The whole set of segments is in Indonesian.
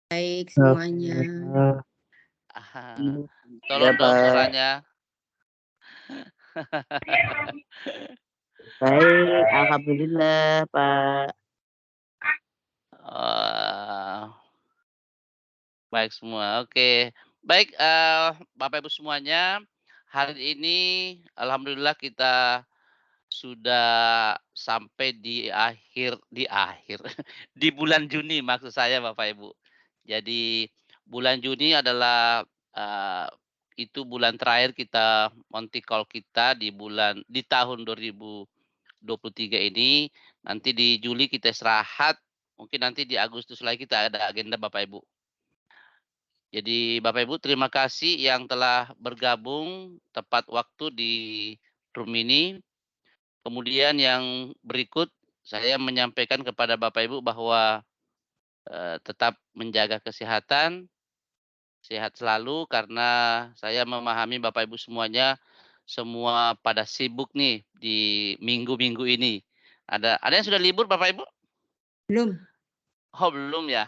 Baik semuanya. Tolong dong suaranya. Baik, alhamdulillah Pak. Baik semua. Oke. Baik, Bapak Ibu semuanya, hari ini alhamdulillah kita sudah sampai di akhir di bulan Juni maksud saya Bapak Ibu. Jadi bulan Juni adalah itu bulan terakhir kita Monty Call kita di tahun 2023 ini. Nanti di Juli kita istirahat. Mungkin nanti di Agustus lagi kita ada agenda Bapak Ibu. Jadi Bapak Ibu terima kasih yang telah bergabung tepat waktu di room ini. Kemudian yang berikut saya menyampaikan kepada Bapak Ibu bahwa tetap menjaga kesehatan, sehat selalu karena saya memahami Bapak Ibu semuanya semua pada sibuk nih di minggu-minggu ini. Ada yang sudah libur Bapak Ibu? Belum. Oh, belum ya.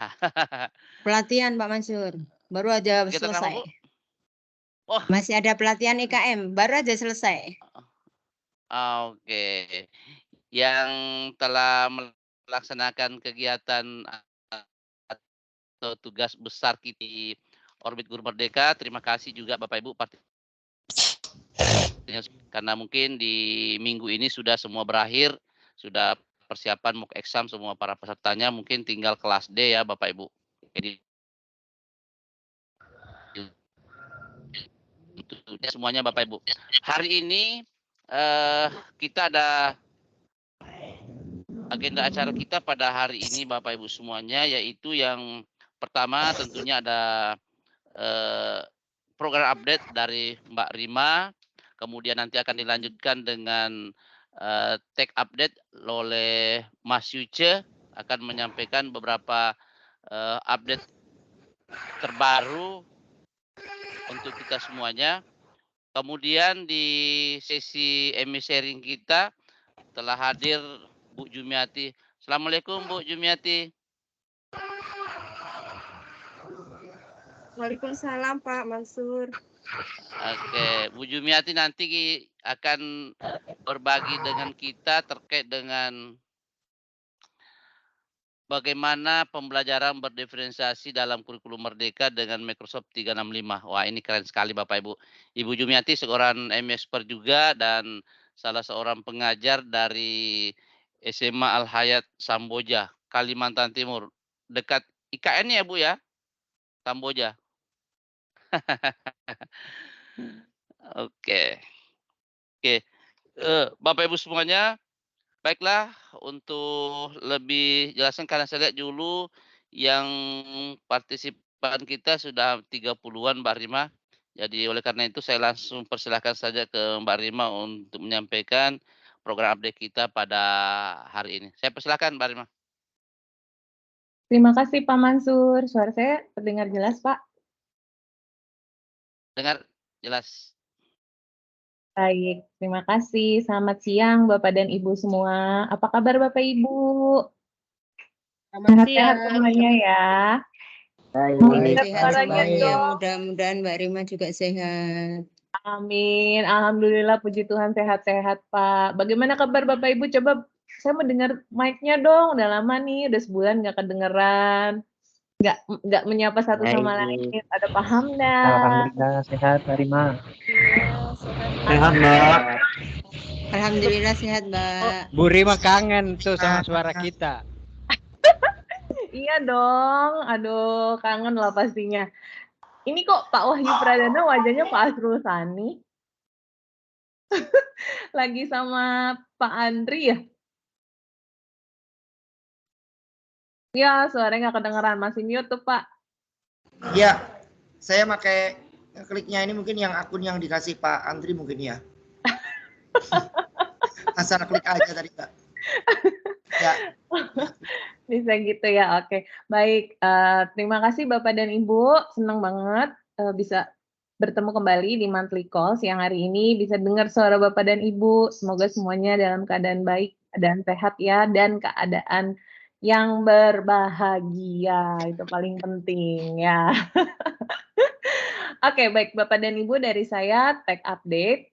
Pelatihan Pak Mansur, baru aja selesai. Oh. Masih ada pelatihan IKM, baru aja selesai. Oke. Yang telah melaksanakan kegiatan atau tugas besar di Orbit Guru Merdeka, terima kasih juga Bapak Ibu karena mungkin di minggu ini sudah semua berakhir, sudah persiapan mock exam semua para pesertanya, mungkin tinggal kelas D ya Bapak Ibu. Jadi semuanya Bapak Ibu. Hari ini kita ada agenda acara kita pada hari ini Bapak Ibu semuanya, yaitu yang pertama tentunya ada program update dari Mbak Rima, kemudian nanti akan dilanjutkan dengan tech update oleh Mas Yuce, akan menyampaikan beberapa update terbaru untuk kita semuanya. Kemudian di sesi ME sharing kita telah hadir Bu Jumiati. Assalamualaikum Bu Jumiati. Waalaikumsalam Pak Mansur. Oke, Bu Jumiati nanti akan berbagi dengan kita terkait dengan bagaimana pembelajaran berdiferensiasi dalam kurikulum Merdeka dengan Microsoft 365. Wah, ini keren sekali Bapak Ibu. Ibu Jumiati seorang MSper juga dan salah seorang pengajar dari SMA Al Hayat Samboja, Kalimantan Timur. Dekat IKN ya Bu ya? Samboja. Oke. Bapak Ibu semuanya, baiklah untuk lebih jelaskan karena saya lihat dulu yang partisipan kita sudah 30-an Mbak Rima. Jadi oleh karena itu saya langsung persilahkan saja ke Mbak Rima untuk menyampaikan program update kita pada hari ini. Saya persilahkan Mbak Rima. Terima kasih Pak Mansur. Suara saya terdengar jelas Pak? Dengar jelas. Baik, terima kasih. Selamat siang Bapak dan Ibu semua. Apa kabar Bapak Ibu? Sehat-sehat semuanya ya. Sehat semuanya. Mudah-mudahan Mbak Rima juga sehat. Amin. Alhamdulillah puji Tuhan sehat-sehat Pak. Bagaimana kabar Bapak Ibu? Coba saya mau dengar mic-nya dong. Udah lama nih, udah sebulan nggak kedengeran. Nggak menyapa satu sama lain. Ada Pak Hamdan. Alhamdulillah sehat Mbak Rima. Sehat Mbak. Alhamdulillah sehat Mbak. Bu Rima kangen tuh sama suara kita. Iya dong. Aduh, kangen lah pastinya. Ini kok Pak Wahyu Pradana wajahnya Pak Asrul Sani. Lagi sama Pak Andri ya? Ya, suaranya nggak kedengeran. Masih mute tuh, Pak. Iya, saya pakai kliknya ini mungkin yang akun yang dikasih Pak Andri mungkin ya. Asal klik aja tadi, Pak. Ya. Bisa gitu ya, oke. Baik, terima kasih Bapak dan Ibu. Senang banget bisa bertemu kembali di Monthly Call siang hari ini. Bisa dengar suara Bapak dan Ibu. Semoga semuanya dalam keadaan baik, keadaan sehat ya, dan keadaan yang berbahagia. Itu paling penting ya. Oke, baik Bapak dan Ibu, dari saya tag update.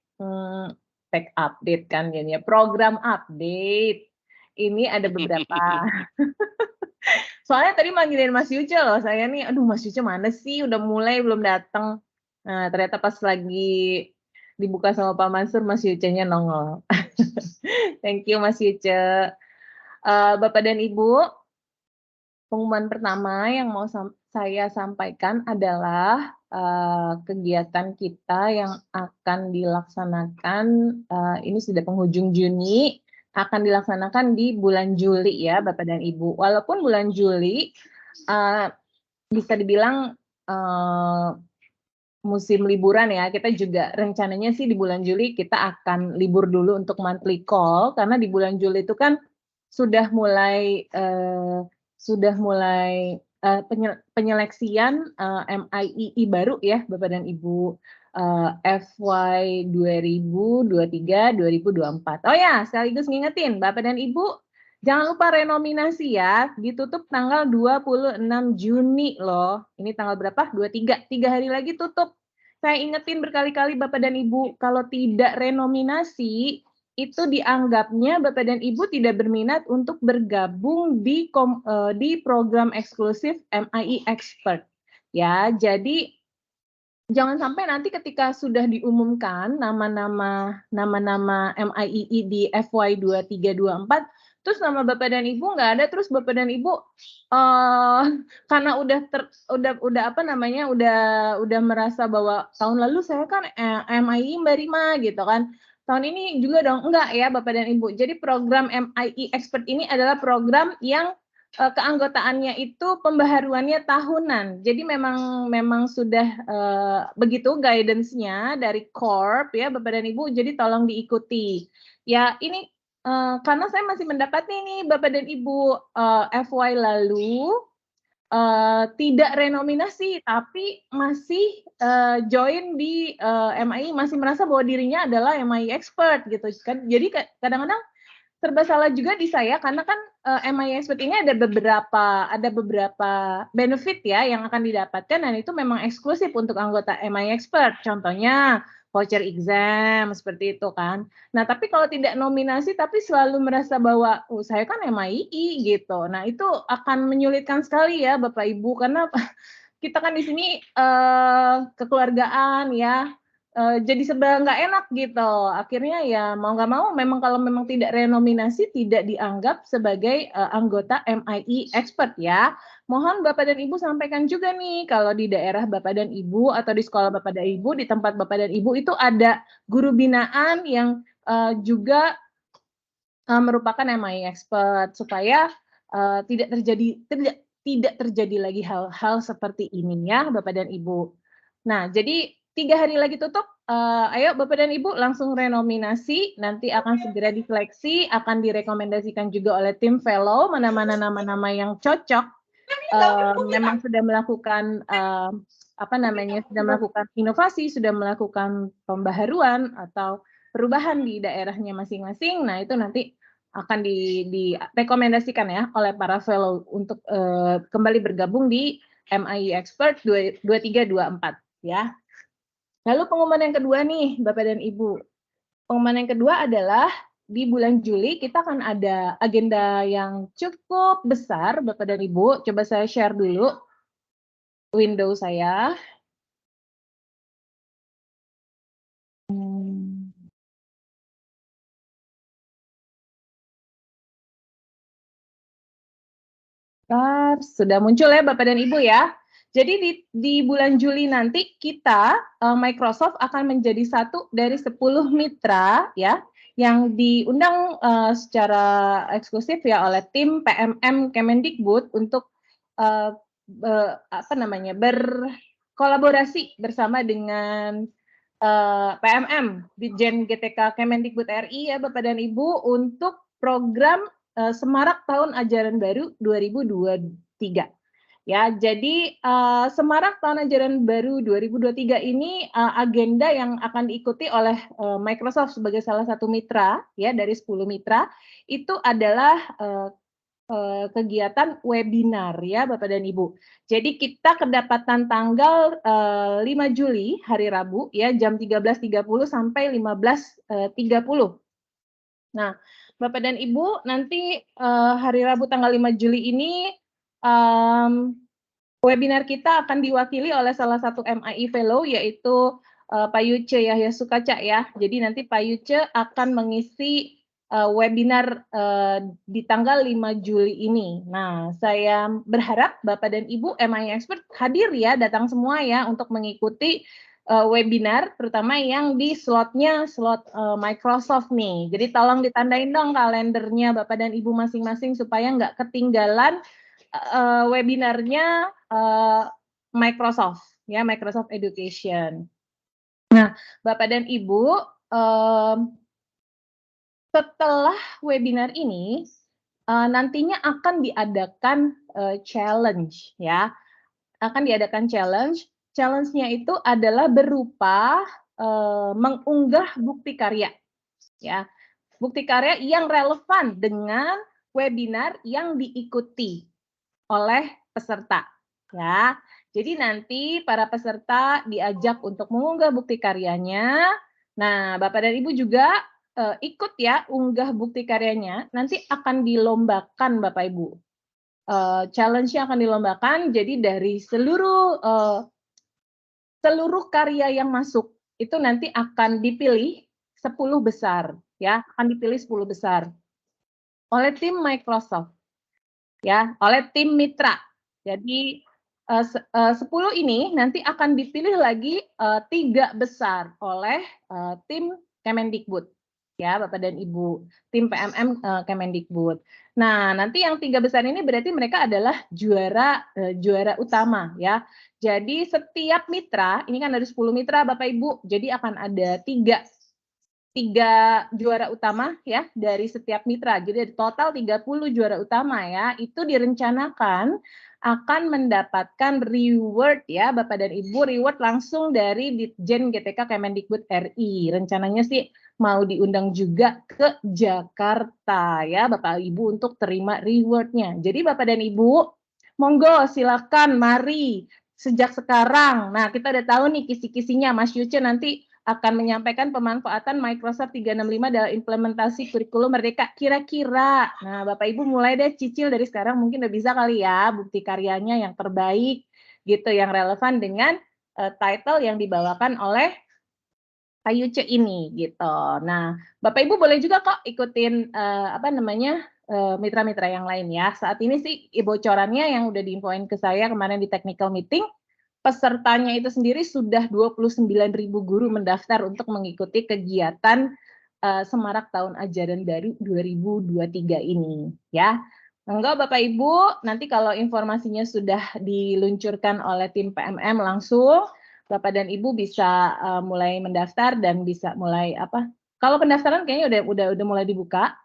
Tag update kan jadinya program update. Ini ada beberapa. Soalnya tadi manggilin Mas Yuce loh, saya nih, aduh Mas Yuce mana sih, udah mulai belum datang. Nah, ternyata pas lagi dibuka sama Pak Mansur, Mas Yuce-nya nongol. Thank you Mas Yuce. Bapak dan Ibu, pengumuman pertama yang mau saya sampaikan adalah kegiatan kita yang akan dilaksanakan, ini sudah penghujung Juni, akan dilaksanakan di bulan Juli ya Bapak dan Ibu. Walaupun bulan Juli bisa dibilang musim liburan ya, kita juga rencananya sih di bulan Juli kita akan libur dulu untuk monthly call, karena di bulan Juli itu kan sudah mulai penyeleksian MIII baru ya Bapak dan Ibu, FY 2023-2024. Oh ya, sekaligus ngingetin Bapak dan Ibu, jangan lupa renominasi ya, ditutup tanggal 26 Juni loh. Ini tanggal berapa? 23, 3 hari lagi tutup. Saya ingetin berkali-kali Bapak dan Ibu, kalau tidak renominasi, itu dianggapnya Bapak dan Ibu tidak berminat untuk bergabung di program eksklusif MII Expert. Ya, jadi jangan sampai nanti ketika sudah diumumkan nama-nama MIII di FY 23-24, terus nama Bapak dan Ibu nggak ada, terus Bapak dan Ibu karena udah merasa bahwa tahun lalu saya kan MII Mbak Rima gitu kan. Tahun ini juga dong, enggak ya Bapak dan Ibu. Jadi program MII Expert ini adalah program yang keanggotaannya itu pembaharuannya tahunan. Jadi memang sudah begitu guidance-nya dari Corp ya Bapak dan Ibu. Jadi tolong diikuti. Ya ini karena saya masih mendapat nih Bapak dan Ibu FY lalu tidak renominasi tapi masih join di MII, masih merasa bahwa dirinya adalah MII expert gitu kan. Jadi kadang-kadang serba salah juga di saya, karena kan MII expert ini ada beberapa benefit ya yang akan didapatkan, dan itu memang eksklusif untuk anggota MII expert. Contohnya voucher exam seperti itu kan. Nah, tapi kalau tidak nominasi tapi selalu merasa bahwa saya kan MII gitu. Nah, itu akan menyulitkan sekali ya Bapak Ibu, karena kita kan di sini kekeluargaan ya. Jadi serba nggak enak gitu. Akhirnya ya mau nggak mau, memang kalau memang tidak renominasi tidak dianggap sebagai anggota MII expert ya. Mohon Bapak dan Ibu sampaikan juga nih, kalau di daerah Bapak dan Ibu atau di sekolah Bapak dan Ibu, di tempat Bapak dan Ibu itu ada guru binaan yang juga merupakan MII expert, supaya tidak terjadi lagi hal-hal seperti ini ya Bapak dan Ibu. Nah, jadi 3 hari lagi tutup, ayo Bapak dan Ibu langsung renominasi, nanti akan segera diseleksi, akan direkomendasikan juga oleh tim fellow, mana-mana nama-nama yang cocok, memang sudah melakukan, sudah melakukan inovasi, sudah melakukan pembaharuan atau perubahan di daerahnya masing-masing. Nah, itu nanti akan direkomendasikan ya oleh para fellow untuk kembali bergabung di MII Expert 2324 ya. Lalu pengumuman yang kedua nih Bapak dan Ibu. Pengumuman yang kedua adalah di bulan Juli kita akan ada agenda yang cukup besar Bapak dan Ibu. Coba saya share dulu window saya. Sudah muncul ya Bapak dan Ibu ya. Jadi di bulan Juli nanti kita Microsoft akan menjadi satu dari 10 mitra ya yang diundang secara eksklusif ya oleh tim PMM Kemendikbud untuk berkolaborasi bersama dengan PMM Ditjen GTK Kemendikbud RI ya Bapak dan Ibu untuk program Semarak Tahun Ajaran Baru 2023. Ya, jadi Semarak Tahun Ajaran Baru 2023 ini agenda yang akan diikuti oleh Microsoft sebagai salah satu mitra ya dari 10 mitra, itu adalah kegiatan webinar ya Bapak dan Ibu. Jadi kita kedapatan tanggal 5 Juli hari Rabu ya jam 13.30 sampai 15.30. Nah, Bapak dan Ibu nanti hari Rabu tanggal 5 Juli ini webinar kita akan diwakili oleh salah satu MIE Fellow yaitu Pak Yuce Yahya Sukaca ya. Jadi nanti Pak Yuce akan mengisi webinar di tanggal 5 Juli ini. Nah, saya berharap Bapak dan Ibu MIE Expert hadir ya, datang semua ya untuk mengikuti webinar, terutama yang di slot Microsoft nih. Jadi tolong ditandain dong kalendernya Bapak dan Ibu masing-masing supaya nggak ketinggalan webinarnya Microsoft ya, Microsoft Education. Nah, Bapak dan Ibu, setelah webinar ini nantinya akan diadakan challenge ya. Akan diadakan challenge. Challenge-nya itu adalah berupa mengunggah bukti karya ya. Bukti karya yang relevan dengan webinar yang diikuti oleh peserta ya. Jadi nanti para peserta diajak untuk mengunggah bukti karyanya. Nah, Bapak dan Ibu juga ikut ya unggah bukti karyanya, nanti akan dilombakan Bapak Ibu. Challenge-nya akan dilombakan, jadi dari seluruh karya yang masuk itu nanti akan dipilih 10 besar ya, akan dipilih 10 besar oleh tim Microsoft ya, oleh tim mitra. Jadi 10 ini nanti akan dipilih lagi 3 besar oleh tim Kemendikbud. Ya, Bapak dan Ibu, tim PMM Kemendikbud. Nah, nanti yang 3 besar ini berarti mereka adalah juara utama ya. Jadi setiap mitra, ini kan ada 10 mitra Bapak Ibu, jadi akan ada 3 juara utama ya dari setiap mitra. Jadi total 30 juara utama ya. Itu direncanakan akan mendapatkan reward ya Bapak dan Ibu, reward langsung dari Ditjen GTK Kemendikbud RI. Rencananya sih mau diundang juga ke Jakarta ya Bapak Ibu untuk terima rewardnya. Jadi Bapak dan Ibu, monggo silakan mari sejak sekarang. Nah, kita udah tahu nih kisi-kisinya, Mas Yuce nanti akan menyampaikan pemanfaatan Microsoft 365 dalam implementasi kurikulum Merdeka. Kira-kira, nah Bapak Ibu mulai deh cicil dari sekarang, mungkin udah bisa kali ya bukti karyanya yang terbaik gitu, yang relevan dengan title yang dibawakan oleh Pak Yuce ini gitu. Nah, Bapak Ibu boleh juga kok ikutin mitra-mitra yang lain ya. Saat ini sih bocorannya yang udah diinfoin ke saya kemarin di technical meeting, pesertanya itu sendiri sudah 29.000 guru mendaftar untuk mengikuti kegiatan Semarak Tahun Ajaran Baru 2023 ini ya. Enggak Bapak Ibu, nanti kalau informasinya sudah diluncurkan oleh tim PMM langsung Bapak dan Ibu bisa mulai mendaftar dan bisa mulai kalau pendaftaran kayaknya udah mulai dibuka.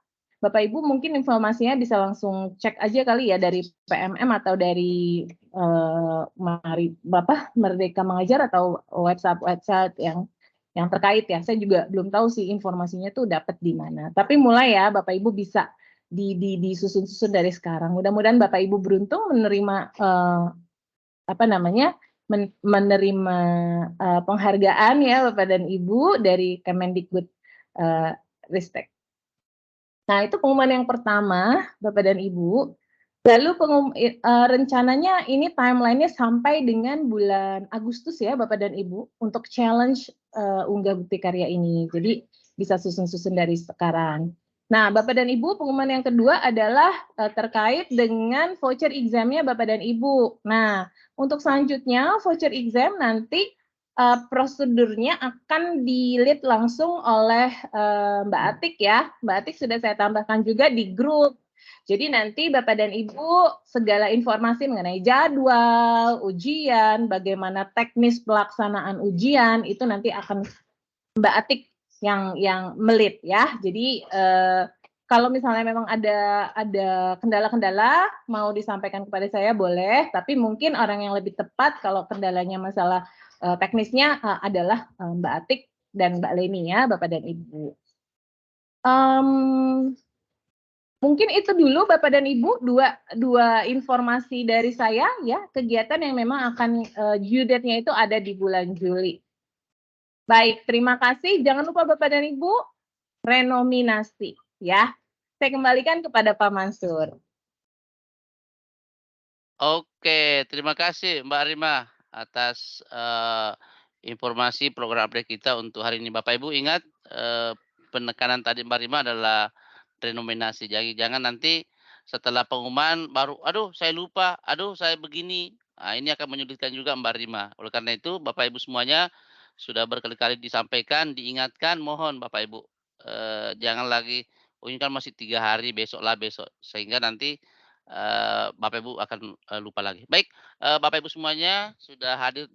Bapak Ibu mungkin informasinya bisa langsung cek aja kali ya dari PMM atau dari Merdeka Mengajar atau website yang terkait ya. Saya juga belum tahu sih informasinya tuh dapat di mana. Tapi mulai ya Bapak Ibu bisa disusun-susun dari sekarang. Mudah-mudahan Bapak Ibu beruntung menerima menerima penghargaan ya Bapak dan Ibu dari Kemendikbud Ristek. Nah, itu pengumuman yang pertama, Bapak dan Ibu. Lalu rencananya ini timeline-nya sampai dengan bulan Agustus ya, Bapak dan Ibu, untuk challenge unggah bukti karya ini. Jadi bisa susun-susun dari sekarang. Nah, Bapak dan Ibu, pengumuman yang kedua adalah terkait dengan voucher exam-nya Bapak dan Ibu. Nah, untuk selanjutnya voucher exam nanti prosedurnya akan di-lead langsung oleh Mbak Atik ya. Mbak Atik sudah saya tambahkan juga di grup. Jadi nanti Bapak dan Ibu segala informasi mengenai jadwal, ujian, bagaimana teknis pelaksanaan ujian itu nanti akan Mbak Atik yang melit ya. Jadi kalau misalnya memang ada kendala-kendala mau disampaikan kepada saya boleh, tapi mungkin orang yang lebih tepat kalau kendalanya masalah teknisnya adalah Mbak Atik dan Mbak Leni ya, Bapak dan Ibu. Mungkin itu dulu Bapak dan Ibu dua informasi dari saya ya, kegiatan yang memang akan due date-nya itu ada di bulan Juli. Baik, terima kasih. Jangan lupa Bapak dan Ibu renominasi ya. Saya kembalikan kepada Pak Mansur. Oke, terima kasih Mbak Rima atas informasi program update kita untuk hari ini. Bapak Ibu ingat penekanan tadi Mbak Rima adalah renominasi. Jadi jangan nanti setelah pengumuman baru, aduh saya lupa, aduh saya begini. Nah, ini akan menyulitkan juga Mbak Rima. Oleh karena itu Bapak Ibu semuanya sudah berkali-kali disampaikan, diingatkan, mohon Bapak Ibu jangan lagi, oh ini kan masih 3 hari, besok. Sehingga nanti Bapak Ibu akan lupa lagi. Baik, Bapak Ibu semuanya sudah hadir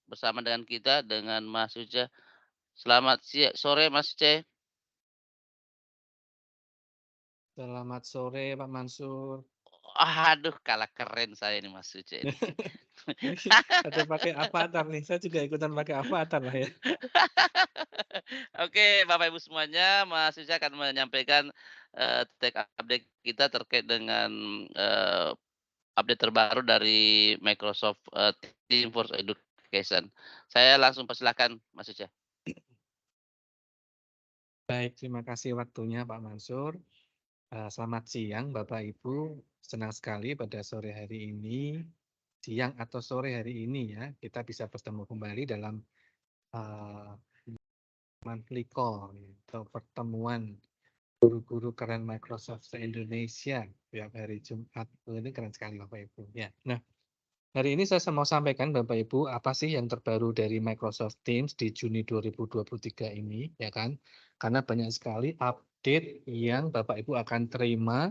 bersama dengan kita dengan Mas Uce. Selamat sore Mas Uce. Selamat sore Pak Mansur. Aduh, kalah keren saya ini Mas Uce ini. Ada pakai avatar nih, saya juga ikutan pakai avatar lah ya. Oke, Bapak Ibu semuanya, Mas Uce akan menyampaikan tech update kita terkait dengan update terbaru dari Microsoft Teams for Education. Saya langsung persilakan Mas Uce. Baik, terima kasih waktunya Pak Mansur. Selamat siang Bapak Ibu, senang sekali pada sore hari ini, siang atau sore hari ini ya, kita bisa bertemu kembali dalam monthly call atau pertemuan guru-guru keren Microsoft se-Indonesia tiap hari Jumat. Ini keren sekali Bapak Ibu ya. Nah, hari ini saya mau sampaikan Bapak Ibu apa sih yang terbaru dari Microsoft Teams di Juni 2023 ini ya kan. Karena banyak sekali update yang Bapak Ibu akan terima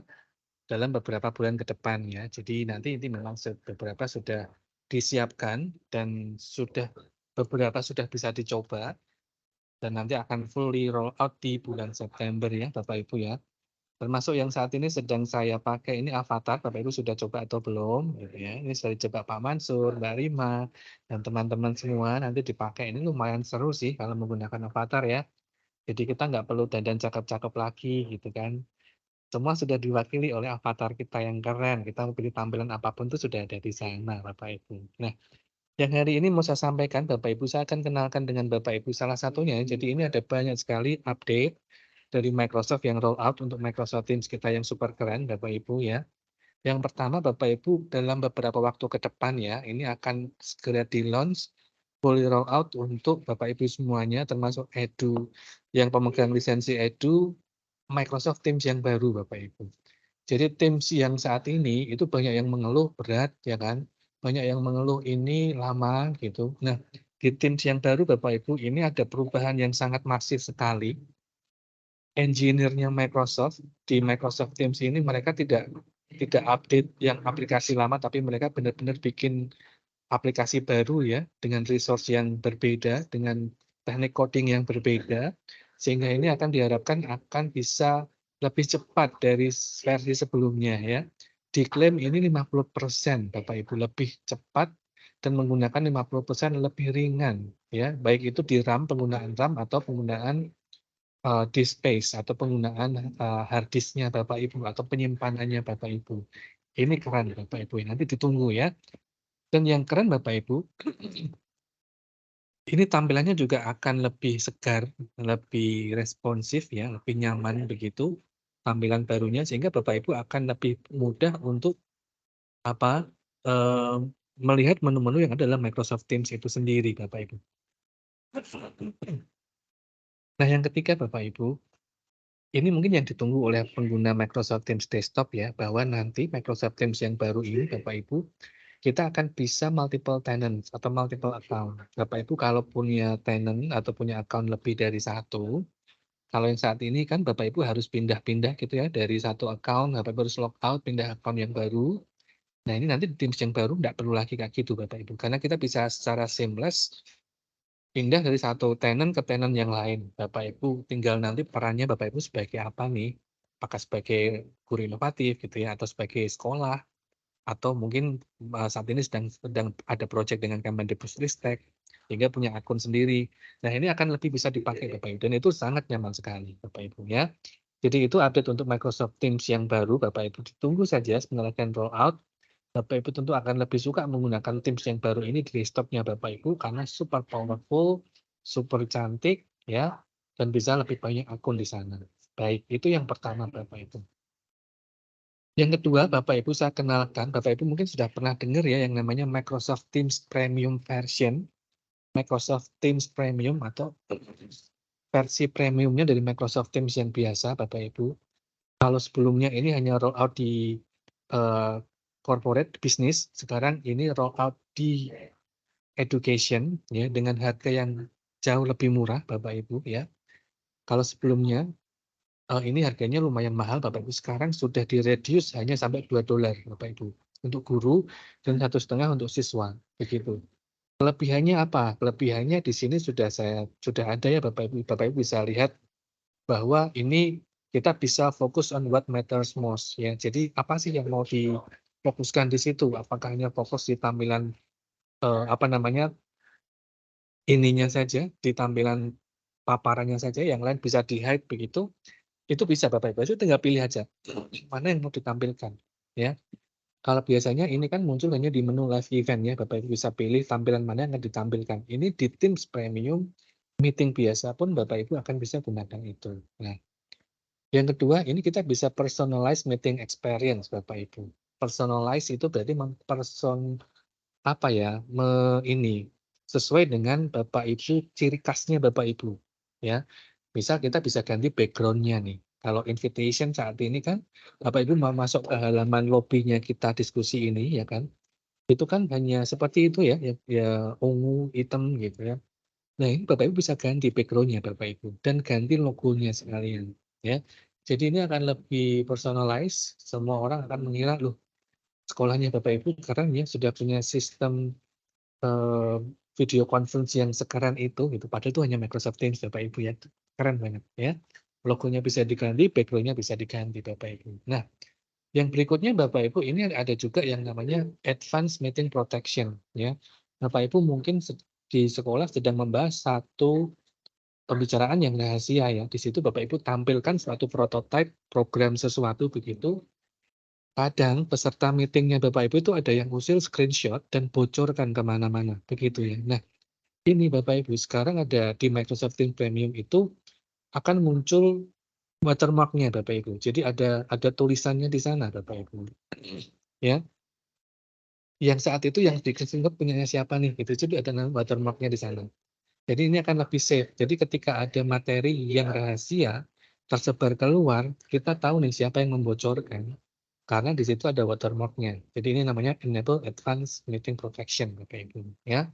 dalam beberapa bulan ke depan ya. Jadi nanti ini memang beberapa sudah disiapkan dan beberapa sudah bisa dicoba dan nanti akan fully roll out di bulan September ya Bapak Ibu ya. Termasuk yang saat ini sedang saya pakai ini avatar, Bapak Ibu sudah coba atau belum gitu ya. Ini sudah dicoba Pak Mansur, Mbak Rima, dan teman-teman semua nanti dipakai. Ini lumayan seru sih kalau menggunakan avatar ya. Jadi kita nggak perlu dandan cakep-cakep lagi gitu kan. Semua sudah diwakili oleh avatar kita yang keren. Kita mau pilih tampilan apapun itu sudah ada di sana Bapak Ibu. Nah, yang hari ini mau saya sampaikan Bapak Ibu, saya akan kenalkan dengan Bapak Ibu salah satunya. Jadi ini ada banyak sekali update dari Microsoft yang roll out untuk Microsoft Teams kita yang super keren Bapak Ibu ya. Yang pertama Bapak Ibu dalam beberapa waktu ke depan ya, ini akan segera di-launch fully roll out untuk Bapak Ibu semuanya termasuk Edu yang pemegang lisensi Edu Microsoft Teams yang baru Bapak Ibu. Jadi Teams yang saat ini itu banyak yang mengeluh berat ya kan. Banyak yang mengeluh ini lama gitu. Nah, di Teams yang baru Bapak Ibu ini ada perubahan yang sangat masif sekali. Engineer-nya Microsoft di Microsoft Teams ini mereka tidak update yang aplikasi lama tapi mereka benar-benar bikin aplikasi baru ya dengan resource yang berbeda, dengan teknik coding yang berbeda sehingga ini akan diharapkan akan bisa lebih cepat dari versi sebelumnya ya. Diklaim ini 50% Bapak Ibu lebih cepat dan menggunakan 50% lebih ringan ya, baik itu di RAM, penggunaan RAM atau penggunaan disk space atau penggunaan hard disk-nya Bapak Ibu atau penyimpanannya Bapak Ibu. Ini keren Bapak Ibu, nanti ditunggu ya. Dan yang keren Bapak Ibu, ini tampilannya juga akan lebih segar, lebih responsif ya, lebih nyaman begitu tampilan barunya sehingga Bapak Ibu akan lebih mudah untuk melihat menu-menu yang ada dalam Microsoft Teams itu sendiri Bapak Ibu. Nah, yang ketiga Bapak Ibu, ini mungkin yang ditunggu oleh pengguna Microsoft Teams Desktop ya, bahwa nanti Microsoft Teams yang baru ini Bapak Ibu, kita akan bisa multiple tenants atau multiple account. Bapak Ibu kalau punya tenant atau punya account lebih dari satu, kalau yang saat ini kan Bapak Ibu harus pindah-pindah gitu ya, dari satu account, Bapak Ibu harus log out, pindah account yang baru. Nah ini nanti di Teams yang baru nggak perlu lagi kayak gitu Bapak Ibu, karena kita bisa secara seamless pindah dari satu tenant ke tenant yang lain. Bapak Ibu tinggal nanti perannya Bapak Ibu sebagai apa nih? Apakah sebagai guru inovatif gitu ya, atau sebagai sekolah, atau mungkin saat ini sedang ada proyek dengan Kemendikbudristek sehingga punya akun sendiri. Nah ini akan lebih bisa dipakai Bapak Ibu dan itu sangat nyaman sekali Bapak Ibu ya. Jadi itu update untuk Microsoft Teams yang baru, Bapak Ibu ditunggu saja sebenarnya rollout. Bapak Ibu tentu akan lebih suka menggunakan Teams yang baru ini di desktop-nya Bapak Ibu karena super powerful, super cantik ya, dan bisa lebih banyak akun di sana. Baik, itu yang pertama Bapak Ibu. Yang kedua, Bapak Ibu saya kenalkan, Bapak Ibu mungkin sudah pernah dengar ya yang namanya Microsoft Teams Premium version. Microsoft Teams Premium atau versi premiumnya dari Microsoft Teams yang biasa Bapak Ibu. Kalau sebelumnya ini hanya rollout di corporate business, sekarang ini rollout di education ya dengan harga yang jauh lebih murah Bapak Ibu ya. Kalau sebelumnya ini harganya lumayan mahal Bapak Ibu, sekarang sudah di-reduce hanya sampai $2 Bapak Ibu untuk guru dan 1,5 untuk siswa begitu. Kelebihannya apa? Kelebihannya di sini sudah ada ya Bapak Ibu. Bapak Ibu bisa lihat bahwa ini kita bisa fokus on what matters most ya. Jadi apa sih yang mau difokuskan di situ? Apakah hanya fokus di tampilan ininya saja, di tampilan paparannya saja, yang lain bisa di-hide begitu? Itu bisa Bapak Ibu, itu tinggal pilih aja mana yang mau ditampilkan ya. Kalau biasanya ini kan muncul hanya di menu live event ya, Bapak Ibu bisa pilih tampilan mana yang akan ditampilkan. Ini di Teams Premium meeting biasa pun Bapak Ibu akan bisa gunakan itu. Nah, yang kedua ini kita bisa personalize meeting experience Bapak Ibu. Personalize itu berarti sesuai dengan Bapak Ibu, ciri khasnya Bapak Ibu ya. Misal kita bisa ganti background-nya nih. Kalau invitation saat ini kan Bapak Ibu mau masuk ke halaman lobbynya kita diskusi ini ya kan. Itu kan hanya seperti itu ya, ungu, hitam gitu ya. Nah, ini Bapak Ibu bisa ganti background-nya Bapak Ibu dan ganti logonya sekalian ya. Jadi ini akan lebih personalize, semua orang akan mengira loh sekolahnya Bapak Ibu sekarang ya sudah punya sistem video conference yang sekarang itu gitu. Padahal itu hanya Microsoft Teams Bapak Ibu ya. Keren banget ya. Logonya bisa diganti, background-nya bisa diganti Bapak Ibu. Nah, yang berikutnya Bapak Ibu ini ada juga yang namanya Advanced Meeting Protection ya. Bapak Ibu mungkin di sekolah sedang membahas satu pembicaraan yang rahasia ya. Di situ Bapak Ibu tampilkan suatu prototipe program sesuatu begitu. Kadang peserta meetingnya Bapak Ibu itu ada yang usil screenshot dan bocorkan kemana-mana begitu ya. Nah, ini Bapak Ibu sekarang ada di Microsoft Teams Premium itu akan muncul watermark-nya Bapak Ibu. Jadi ada tulisannya di sana Bapak Ibu. Ya. Yang saat itu yang disebut punyanya siapa nih gitu. Jadi ada watermark-nya di sana. Jadi ini akan lebih safe. Jadi ketika ada materi yang rahasia tersebar keluar, kita tahu nih siapa yang membocorkan. Karena di situ ada watermark-nya. Jadi ini namanya Enable Advanced Meeting Protection Bapak Ibu ya.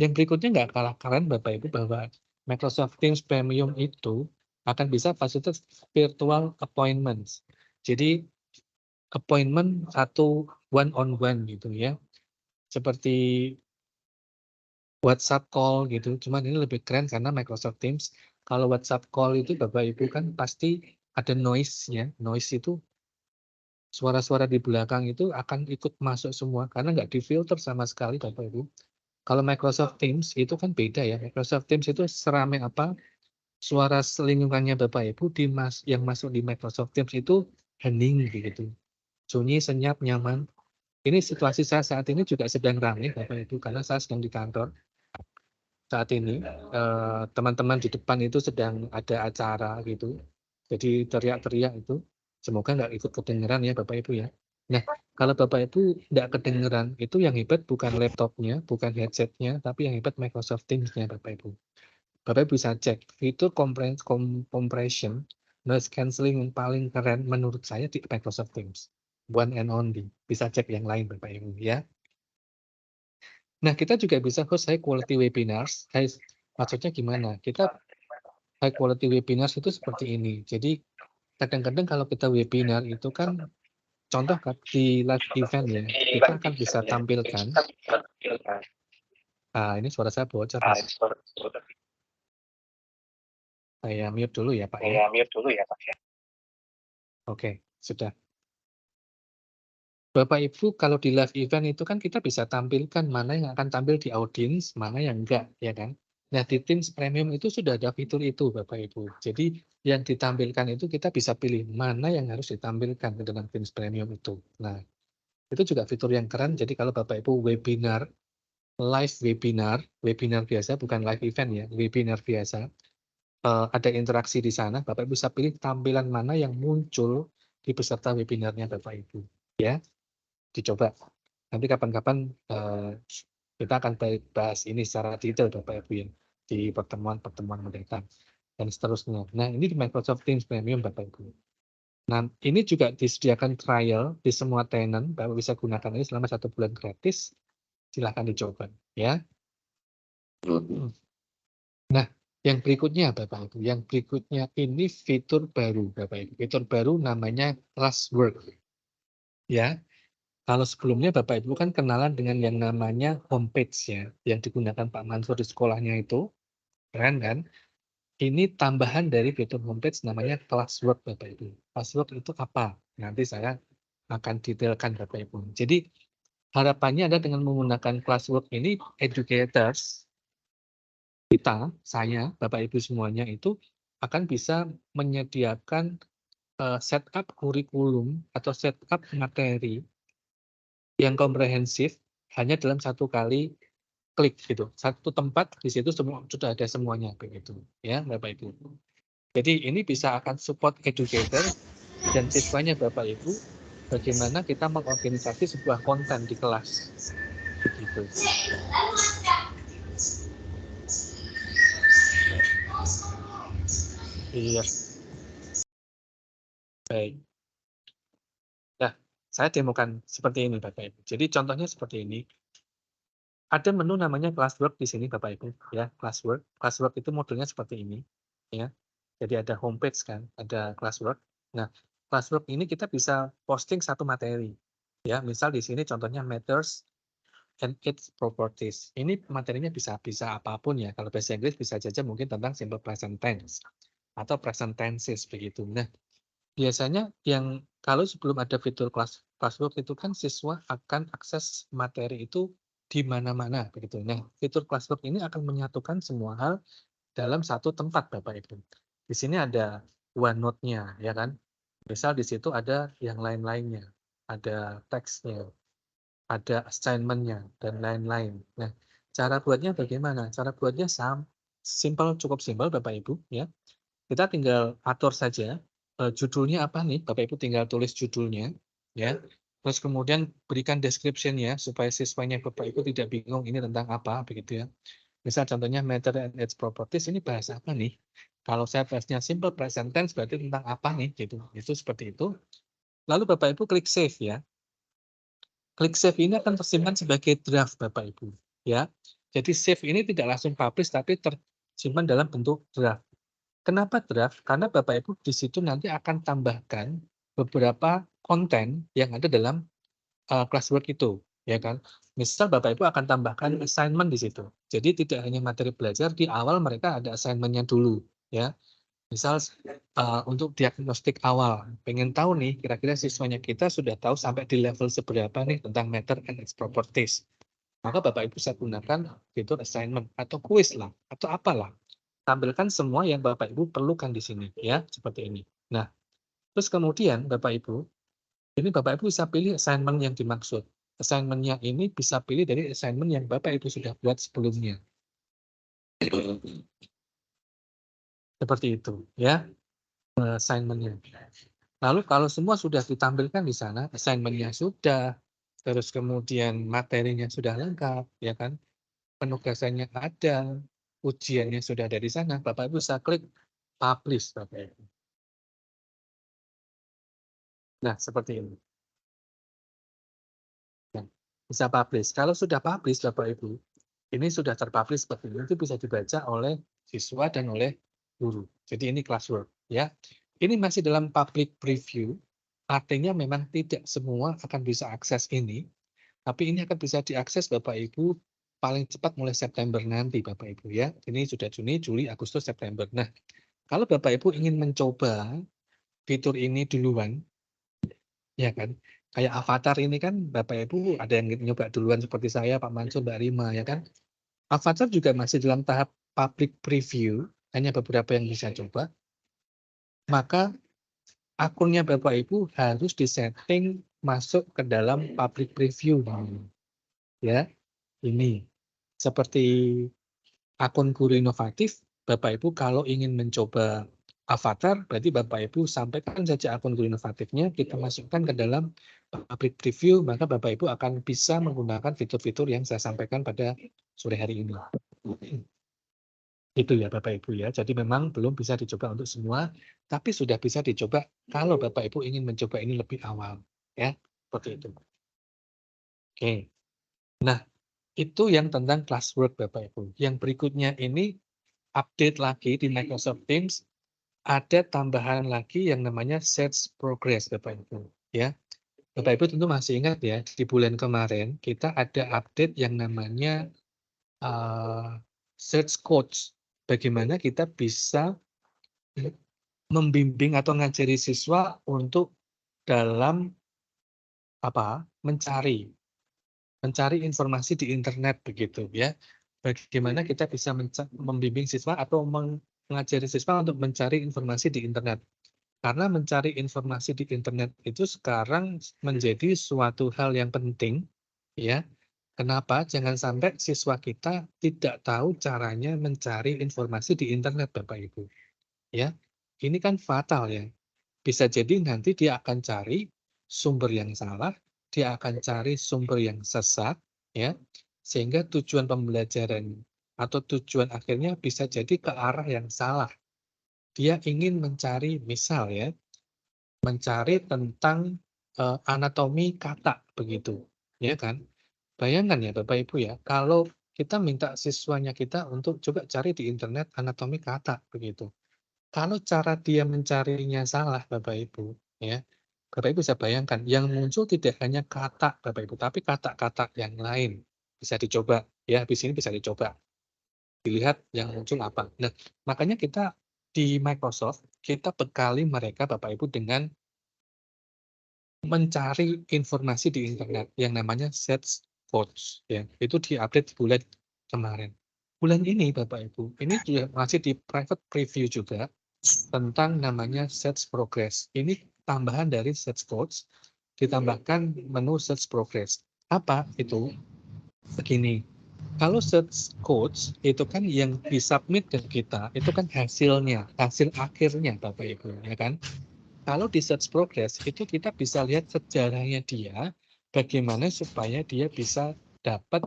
Yang berikutnya nggak kalah keren Bapak Ibu bahwa Microsoft Teams Premium itu akan bisa fasilitas virtual appointments. Jadi appointment satu one-on-one gitu ya. Seperti WhatsApp call gitu. Cuman ini lebih keren karena Microsoft Teams. Kalau WhatsApp call itu Bapak Ibu kan pasti ada noise-nya. Noise itu suara-suara di belakang itu akan ikut masuk semua karena nggak difilter sama sekali Bapak Ibu. Kalau Microsoft Teams itu kan beda ya. Microsoft Teams itu seramai apa suara lingkungannya Bapak Ibu yang masuk di Microsoft Teams itu hening begitu. Sunyi, senyap, nyaman. Ini situasi saya saat ini juga sedang ramai Bapak Ibu karena saya sedang di kantor. Saat ini teman-teman di depan itu sedang ada acara gitu. Jadi teriak-teriak itu. Semoga nggak ikut kedengeran ya Bapak Ibu ya. Nah, kalau Bapak Ibu nggak kedengeran, itu yang hebat bukan laptopnya, bukan headsetnya, tapi yang hebat Microsoft Teams-nya Bapak Ibu. Bapak Ibu bisa cek fitur compression, noise cancelling yang paling keren menurut saya di Microsoft Teams. One and only. Bisa cek yang lain Bapak Ibu ya. Nah, kita juga bisa host high quality webinars. Maksudnya gimana? Kita high quality webinars itu seperti ini. Jadi kadang-kadang kalau kita webinar itu kan contoh di live event ya, kita akan bisa tampilkan. Nah, ini suara saya bocor. Saya mute dulu ya Pak ya. Oke, sudah. Bapak Ibu kalau di live event itu kan kita bisa tampilkan mana yang akan tampil di audience, mana yang enggak, ya kan? Nah, di Teams Premium itu sudah ada fitur itu, Bapak Ibu. Jadi yang ditampilkan itu kita bisa pilih mana yang harus ditampilkan ke dalam Teams Premium itu. Nah, itu juga fitur yang keren. Jadi kalau Bapak Ibu webinar, live webinar biasa bukan live event ya, webinar biasa, ada interaksi di sana, Bapak Ibu bisa pilih tampilan mana yang muncul di peserta webinarnya Bapak Ibu. Ya, dicoba. Nanti kapan-kapan kita akan bahas ini secara detail Bapak Ibu ya, di pertemuan-pertemuan mendatang dan seterusnya. Nah, ini di Microsoft Teams Premium Bapak Ibu. Nah, ini juga disediakan trial di semua tenant, Bapak bisa gunakan ini selama 1 bulan gratis. Silahkan dicoba ya. Nah, yang berikutnya Bapak Ibu, yang berikutnya ini fitur baru Bapak Ibu. Fitur baru namanya Classwork. Ya. Kalau sebelumnya Bapak Ibu kan kenalan dengan yang namanya homepage ya, yang digunakan Pak Mansur di sekolahnya itu, keren kan? Ini tambahan dari fitur homepage namanya Classwork Bapak Ibu. Classwork itu apa? Nanti saya akan detailkan Bapak Ibu. Jadi harapannya ada dengan menggunakan Classwork ini, educators kita, saya, Bapak Ibu semuanya itu akan bisa menyediakan setup kurikulum atau setup materi yang komprehensif hanya dalam 1 kali klik gitu. 1 tempat di situ semua sudah ada semuanya begitu ya Bapak Ibu. Jadi ini bisa akan support educator dan siswanya Bapak Ibu bagaimana kita mengorganisasi sebuah konten di kelas begitu. Iya. Baik. Nah, saya demokan seperti ini Bapak Ibu. Jadi contohnya seperti ini. Ada menu namanya Classwork di sini Bapak Ibu ya, Classwork. Classwork itu modelnya seperti ini ya. Jadi ada homepage kan, ada Classwork. Nah, Classwork ini kita bisa posting 1 materi. Ya, misal di sini contohnya matters and its properties. Ini materinya bisa apapun ya. Kalau bahasa Inggris bisa saja mungkin tentang simple present tense atau present tenses begitu. Nah, biasanya yang kalau sebelum ada fitur Classwork itu kan siswa akan akses materi itu di mana-mana begitu. Nah, fitur Classwork ini akan menyatukan semua hal dalam 1 tempat Bapak Ibu. Di sini ada OneNote-nya ya kan. Misal di situ ada yang lain-lainnya, ada teksnya, ada assignment-nya dan lain-lain. Nah, cara buatnya bagaimana? Cara buatnya cukup simpel Bapak Ibu ya. Kita tinggal atur saja judulnya apa nih, Bapak Ibu tinggal tulis judulnya ya. Terus kemudian berikan description-nya supaya siswanya Bapak Ibu tidak bingung ini tentang apa begitu ya. Misal contohnya matter and its properties ini bahasa apa nih? Kalau saya bahasnya simple present tense berarti tentang apa nih gitu. Itu seperti itu. Lalu Bapak Ibu klik save ya. Klik save ini akan tersimpan sebagai draft Bapak Ibu ya. Jadi save ini tidak langsung publish tapi tersimpan dalam bentuk draft. Kenapa draft? Karena Bapak Ibu di situ nanti akan tambahkan beberapa konten yang ada dalam Classwork itu, ya kan? Misal Bapak Ibu akan tambahkan assignment di situ. Jadi tidak hanya materi belajar, di awal mereka ada assignment-nya dulu, ya. Misal untuk diagnostik awal, pengen tahu nih kira-kira siswanya kita sudah tahu sampai di level seberapa nih tentang matter and its properties. Maka Bapak Ibu bisa gunakan fitur assignment atau quiz lah, atau apalah. Tampilkan semua yang Bapak Ibu perlukan di sini ya, seperti ini. Nah, terus kemudian Bapak Ibu, ini Bapak Ibu bisa pilih assignment yang dimaksud. Assignment-nya ini bisa pilih dari assignment yang Bapak Ibu sudah buat sebelumnya. Seperti itu ya, assignment-nya. Lalu kalau semua sudah ditampilkan di sana, assignment-nya sudah, terus kemudian materinya sudah lengkap, ya kan? Penugasannya ada, ujiannya sudah ada di sana, Bapak Ibu bisa klik publish Bapak Ibu. Nah, seperti ini. Nah, bisa publish. Kalau sudah publish Bapak Ibu, ini sudah terpublish seperti ini, itu bisa dibaca oleh siswa dan oleh guru. Jadi ini Classwork ya. Ini masih dalam public preview, artinya memang tidak semua akan bisa akses ini, tapi ini akan bisa diakses Bapak Ibu paling cepat mulai September nanti Bapak Ibu ya. Ini sudah Juni, Juli, Agustus, September. Nah, kalau Bapak Ibu ingin mencoba fitur ini duluan, ya kan, kayak avatar ini kan Bapak Ibu ada yang nyoba duluan seperti saya, Pak Mansur, Mbak Rima, ya kan. Avatar juga masih dalam tahap public preview, hanya beberapa yang bisa coba, maka akunnya Bapak Ibu harus disetting masuk ke dalam public preview. Ya, ini seperti akun guru inovatif, Bapak Ibu kalau ingin mencoba avatar, berarti Bapak Ibu sampaikan saja akun guru inovatifnya, kita masukkan ke dalam public preview, maka Bapak Ibu akan bisa menggunakan fitur-fitur yang saya sampaikan pada sore hari ini. Itu ya Bapak Ibu ya. Jadi memang belum bisa dicoba untuk semua, tapi sudah bisa dicoba kalau Bapak Ibu ingin mencoba ini lebih awal, ya. Seperti itu. Oke. Nah, itu yang tentang classwork Bapak Ibu. Yang berikutnya ini update lagi di Microsoft Teams, ada tambahan lagi yang namanya search progress Bapak Ibu, ya. Bapak Ibu tentu masih ingat ya, di bulan kemarin kita ada update yang namanya search codes. Bagaimana kita bisa membimbing atau ngajari siswa untuk dalam mencari informasi di internet begitu ya. Bagaimana kita bisa membimbing siswa atau mengajari siswa untuk mencari informasi di internet. Karena mencari informasi di internet itu sekarang menjadi suatu hal yang penting ya. Kenapa? Jangan sampai siswa kita tidak tahu caranya mencari informasi di internet Bapak Ibu. Ya. Ini kan fatal ya. Bisa jadi nanti dia akan cari sumber yang salah, dia akan cari sumber yang sesat, ya, sehingga tujuan pembelajaran atau tujuan akhirnya bisa jadi ke arah yang salah. Dia ingin mencari, misal ya, mencari tentang anatomi kata begitu, ya kan? Bayangkan ya Bapak Ibu ya, kalau kita minta siswanya kita untuk coba cari di internet anatomi kata begitu. Kalau cara dia mencarinya salah Bapak Ibu, ya, Bapak Ibu bisa bayangkan yang muncul tidak hanya kata Bapak Ibu, tapi kata-kata yang lain. Bisa dicoba, ya, di sini bisa dicoba. Dilihat yang muncul apa. Nah, makanya kita di Microsoft, kita bekali mereka Bapak Ibu dengan mencari informasi di internet yang namanya search codes, ya. Itu diupdate bulan kemarin. Bulan ini Bapak Ibu, ini juga masih di private preview juga, tentang namanya search progress. Ini tambahan dari search codes, ditambahkan menu search progress. Apa itu? Begini, kalau search codes itu kan yang disubmit ke kita, itu kan hasilnya, hasil akhirnya Bapak Ibu, ya kan? Kalau di search progress itu kita bisa lihat sejarahnya dia, bagaimana supaya dia bisa dapat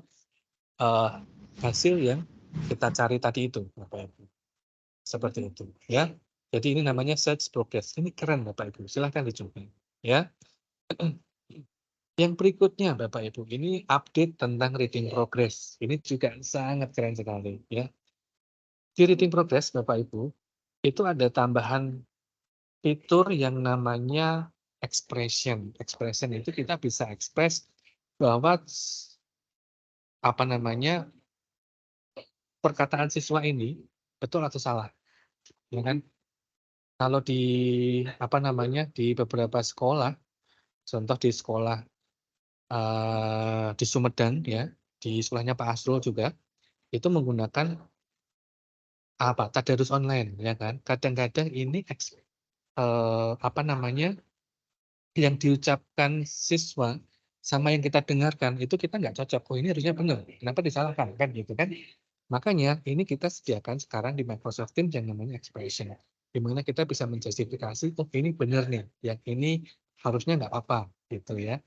hasil yang kita cari tadi itu, Bapak Ibu. Seperti itu, ya. Jadi ini namanya search progress. Ini keren Bapak Ibu, silahkan dicoba. Ya. Yang berikutnya Bapak Ibu, ini update tentang reading progress. Ini juga sangat keren sekali. Ya. Di reading progress Bapak Ibu, itu ada tambahan fitur yang namanya expression. Expression itu kita bisa express bahwa perkataan siswa ini betul atau salah. Ya kan? Kalau di di beberapa sekolah, contoh di sekolah di Sumedang ya, di sekolahnya Pak Asrul juga, itu menggunakan tadarus online ya kan. Kadang-kadang ini yang diucapkan siswa sama yang kita dengarkan itu kita nggak cocok. Oh ini harusnya benar, kenapa disalahkan kan gitu kan. Makanya ini kita sediakan sekarang di Microsoft Teams yang namanya expression. Di mana kita bisa menjustifikasi, oh ini benar nih, yang ini harusnya nggak apa-apa gitu ya.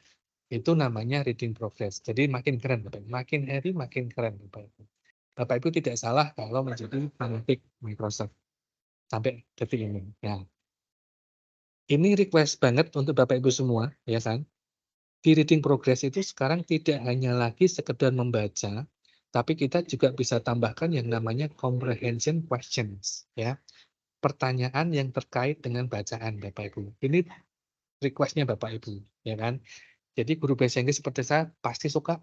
Itu namanya reading progress. Jadi makin keren Bapak Ibu. Makin hari makin keren Bapak Ibu. Bapak Ibu tidak salah kalau menjadi fanatik Microsoft sampai detik ini. Ya. Ini request banget untuk Bapak Ibu semua, ya kan? Di reading progress itu sekarang tidak hanya lagi sekedar membaca, tapi kita juga bisa tambahkan yang namanya comprehension questions, ya. Pertanyaan yang terkait dengan bacaan Bapak Ibu. Ini request-nya Bapak Ibu, ya kan? Jadi guru bahasa Inggris seperti saya pasti suka,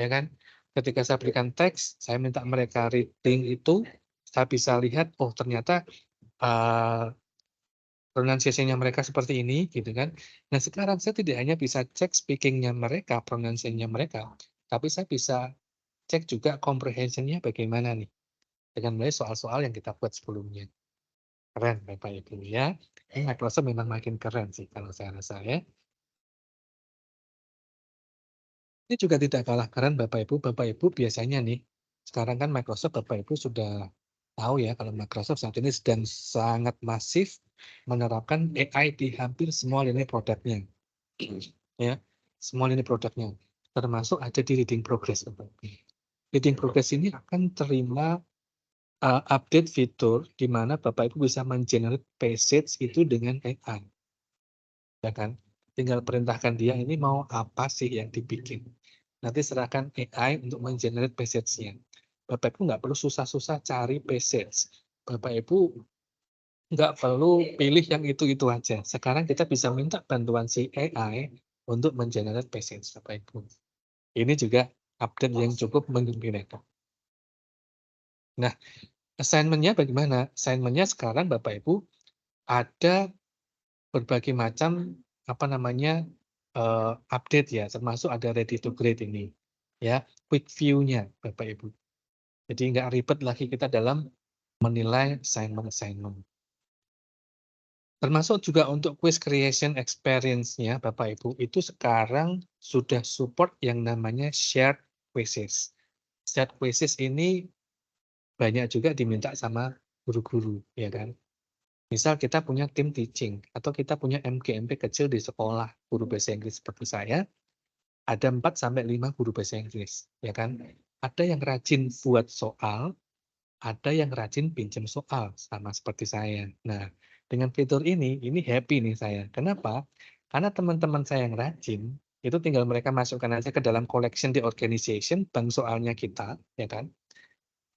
ya kan? Ketika saya berikan teks, saya minta mereka reading itu, saya bisa lihat, oh ternyata pronunciation-nya mereka seperti ini, gitu kan? Nah sekarang saya tidak hanya bisa cek speaking-nya mereka, pronunciation-nya mereka, tapi saya bisa cek juga comprehension-nya bagaimana nih. dengan mulai soal-soal yang kita buat sebelumnya. Keren Bapak Ibu ya. Ini Microsoft memang makin keren sih kalau saya rasa ya. Ini juga tidak kalah keren Bapak Ibu. Bapak Ibu biasanya nih, sekarang kan Microsoft Bapak Ibu sudah tahu ya kalau Microsoft saat ini sedang sangat masif menerapkan AI di hampir semua lini produknya. Ya, semua lini produknya. Termasuk ada di Reading Progress Bapak Ibu. Reading Progress ini akan terima update fitur di mana Bapak Ibu bisa mengenerate passage itu dengan AI. Ya kan? Tinggal perintahkan dia ini mau apa sih yang dibikin. Nanti serahkan AI untuk mengenerate passage-nya. Bapak Ibu nggak perlu susah-susah cari passage. Bapak Ibu nggak perlu pilih yang itu-itu aja. Sekarang kita bisa minta bantuan si AI untuk mengenerate passage Bapak Ibu. Ini juga update yang cukup menggembirakan. Nah, assignment-nya bagaimana? Assignment-nya sekarang Bapak Ibu ada berbagai macam update ya, termasuk ada ready to grade ini. Ya, quick view-nya Bapak Ibu. Jadi nggak ribet lagi kita dalam menilai assignment. Termasuk juga untuk quiz creation experience-nya Bapak Ibu, itu sekarang sudah support yang namanya shared quizzes. Shared quizzes ini banyak juga diminta sama guru-guru, ya kan? Misal kita punya tim teaching, atau kita punya MGMP kecil di sekolah, guru bahasa Inggris seperti saya, ada 4-5 guru bahasa Inggris, ya kan? Ada yang rajin buat soal, ada yang rajin pinjam soal, sama seperti saya. Nah, dengan fitur ini happy nih saya. Kenapa? Karena teman-teman saya yang rajin, itu tinggal mereka masukkan aja ke dalam collection di organization, bank soalnya kita, ya kan?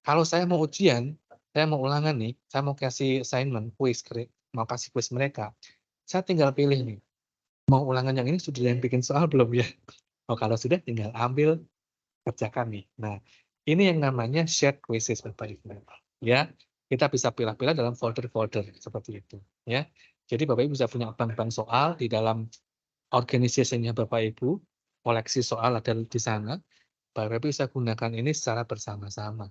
Kalau saya mau ujian, saya mau ulangan nih, saya mau kasih assignment, mau kasih quiz mereka, saya tinggal pilih nih, mau ulangan yang ini sudah yang bikin soal belum ya? Oh, kalau sudah tinggal ambil, kerjakan nih. Nah, ini yang namanya shared quizzes Bapak Ibu. Ya, kita bisa pilih-pilih dalam folder-folder seperti itu. Ya, jadi Bapak Ibu bisa punya bank-bank soal di dalam organisasinya Bapak Ibu, koleksi soal ada di sana. Bapak Ibu bisa gunakan ini secara bersama-sama.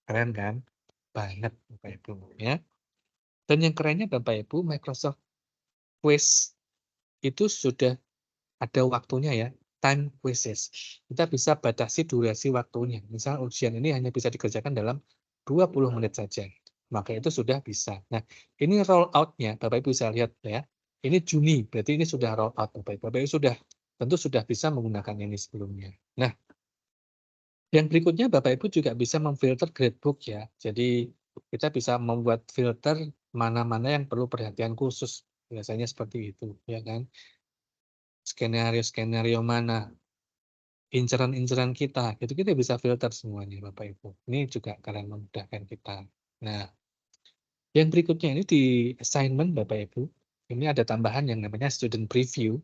Keren kan? Banget Bapak Ibu ya. Dan yang kerennya Bapak Ibu, Microsoft Quiz itu sudah ada waktunya ya, time quizzes. Kita bisa batasi durasi waktunya. Misal ujian ini hanya bisa dikerjakan dalam 20 menit saja. Maka itu sudah bisa. Nah, ini roll out-nya Bapak Ibu bisa lihat ya. Ini Juni, berarti ini sudah roll out Bapak Ibu. Bapak Ibu tentu sudah bisa menggunakan ini sebelumnya. Nah, yang berikutnya Bapak Ibu juga bisa memfilter gradebook ya. Jadi kita bisa membuat filter mana-mana yang perlu perhatian khusus. Biasanya seperti itu, ya kan? Skenario-skenario mana, inceran-inceran kita, itu kita bisa filter semuanya Bapak Ibu. Ini juga akan memudahkan kita. Nah, yang berikutnya ini di assignment Bapak Ibu, ini ada tambahan yang namanya student preview.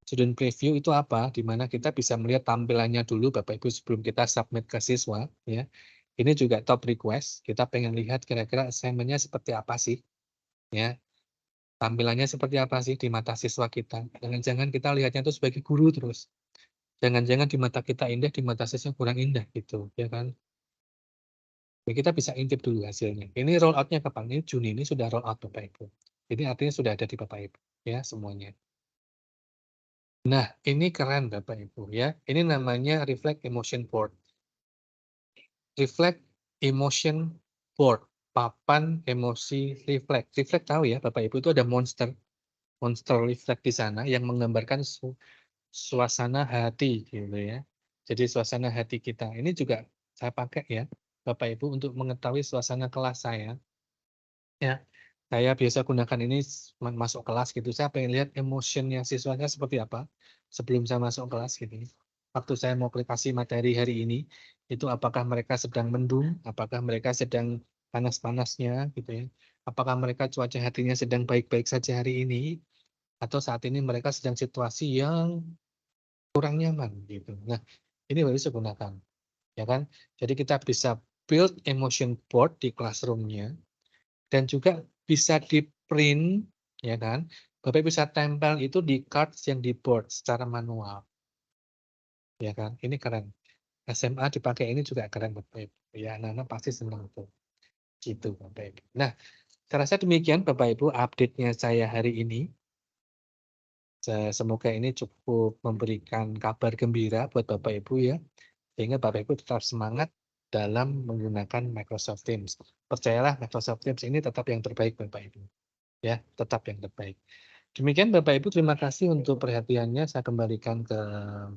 Student preview itu apa? Di mana kita bisa melihat tampilannya dulu Bapak Ibu sebelum kita submit ke siswa. Ya. Ini juga top request. Kita pengen lihat kira-kira assignment-nya seperti apa sih. Ya. Tampilannya seperti apa sih di mata siswa kita. Jangan-jangan kita lihatnya itu sebagai guru terus. Jangan-jangan di mata kita indah, di mata siswa kurang indah gitu. Ya kan? Ya, kita bisa intip dulu hasilnya. Ini roll out-nya kapan? Ini Juni ini sudah roll out Bapak Ibu. Ini artinya sudah ada di Bapak Ibu. Ya semuanya. Nah, ini keren Bapak Ibu ya. Ini namanya Reflect Emotion Board. Reflect Emotion Board, papan emosi reflect. Reflect tahu ya Bapak Ibu itu ada monster reflect di sana yang menggambarkan suasana hati gitu ya. Jadi suasana hati kita. Ini juga saya pakai ya Bapak Ibu untuk mengetahui suasana kelas saya. Ya. Saya biasa gunakan ini masuk kelas gitu. Saya pengen lihat emotionnya siswanya seperti apa sebelum saya masuk kelas gitu. Waktu saya mau aplikasi materi hari ini, itu apakah mereka sedang mendung, apakah mereka sedang panas-panasnya gitu ya. Apakah mereka cuaca hatinya sedang baik-baik saja hari ini, atau saat ini mereka sedang situasi yang kurang nyaman gitu. Nah, ini baru saya gunakan. Ya kan? Jadi kita bisa build emotion board di classroom-nya dan juga bisa di-print ya kan. Bapak bisa tempel itu di cards yang di board secara manual. Ya kan? Ini keren. SMA dipakai ini juga keren Bapak Ibu. Ya, anak-anak pasti senang tuh. Gitu Bapak Ibu. Nah, saya rasa demikian Bapak Ibu update-nya saya hari ini. Semoga ini cukup memberikan kabar gembira buat Bapak Ibu ya. Sehingga Bapak Ibu tetap semangat dalam menggunakan Microsoft Teams. Percayalah Microsoft Teams ini tetap yang terbaik Bapak Ibu. Ya, tetap yang terbaik. Demikian Bapak Ibu, terima kasih untuk perhatiannya. Saya kembalikan ke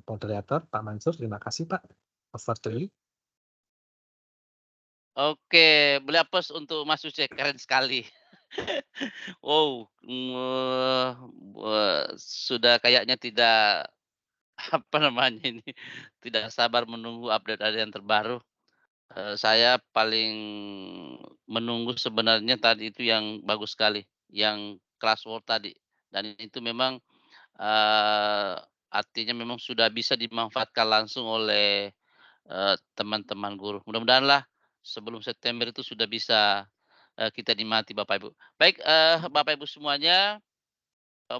moderator Pak Mansur. Terima kasih Pak. Over to you. Oke, boleh applause untuk Mas Uce, keren sekali. Wow, sudah kayaknya tidak apa namanya ini, tidak sabar menunggu update yang terbaru. Saya paling menunggu sebenarnya tadi itu yang bagus sekali, yang Classwork tadi. Dan itu memang artinya memang sudah bisa dimanfaatkan langsung oleh teman-teman guru. Mudah-mudahanlah sebelum September itu sudah bisa kita nikmati Bapak Ibu. Baik, Bapak Ibu semuanya,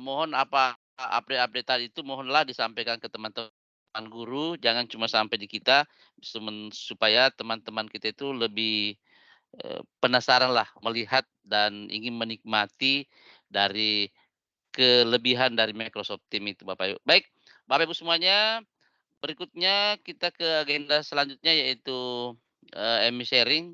mohon update-update tadi itu mohonlah disampaikan ke teman-teman guru, jangan cuma sampai di kita, supaya teman-teman kita itu lebih penasaran lah melihat dan ingin menikmati dari kelebihan dari Microsoft Teams itu Bapak Ibu. Baik, Bapak Ibu semuanya, berikutnya kita ke agenda selanjutnya yaitu ME sharing.